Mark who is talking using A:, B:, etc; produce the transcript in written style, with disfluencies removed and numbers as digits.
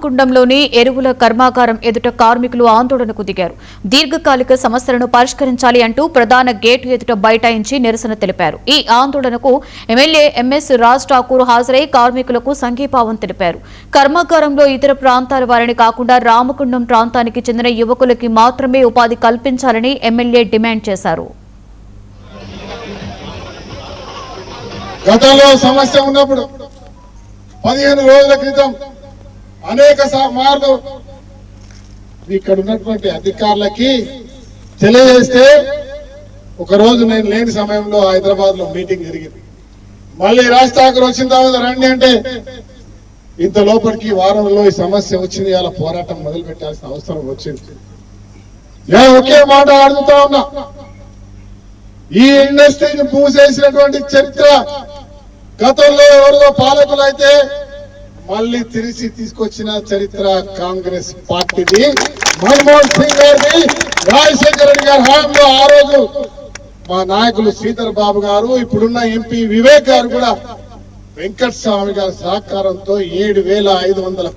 A: కుండంలోని ఎరువుల కర్మాగారం ఎదుట కార్మికులు ఆందోళనకు దిగారు. దీర్ఘకాలిక సమస్యలను పరిష్కరించాలి అంటూ ప్రధాన గేటు ఎదుట బైఠాయించి నిరసన తెలిపారు. ఈ ఆందోళనకు ఎమ్మెల్యే ఎంఎస్ రాజ్ ఠాకూర్ హాజరై కార్మికులకు సంఘీభావం తెలిపారు. కర్మాగారంలో ఇతర ప్రాంతాల వారిని కాకుండా రామకుండం ప్రాంతానికి చెందిన యువకులకి మాత్రమే ఉపాధి కల్పించాలని ఎమ్మెల్యే డిమాండ్ చేశారు.
B: గతంలో సమస్య ఉన్నప్పుడు 15 రోజుల క్రితం అనేక మార్లు ఇక్కడ ఉన్నటువంటి అధికారులకి తెలియజేస్తే ఒకరోజు నేను లేని సమయంలో హైదరాబాద్ లో మీటింగ్ జరిగింది. మళ్ళీ రాజ్ ఠాకూర్ వచ్చిన తర్వాత రండి అంటే ఇంత లోపలికి వారంలో ఈ సమస్య వచ్చింది. అలా పోరాటం మొదలు పెట్టాల్సిన అవసరం వచ్చింది. నేను ఒకే మాట అడుగుతా ఉన్నా, ఈ ఇండస్ట్రీని మూసేసినటువంటి చరిత్ర గతంలో ఎవరిదో పాలకులు అయితే మళ్ళీ తిరిగి తీసుకొచ్చిన చరిత్ర కాంగ్రెస్ పార్టీది. మన్మోహన్ సింగ్ గారిది, రాజశేఖర రెడ్డి గారి హయాంలో ఆ రోజు మా నాయకులు శ్రీధర్ బాబు గారు, ఇప్పుడున్న ఎంపీ వివేక్ గారు కూడా వెంకట స్వామి గారి సహకారంతో 7,500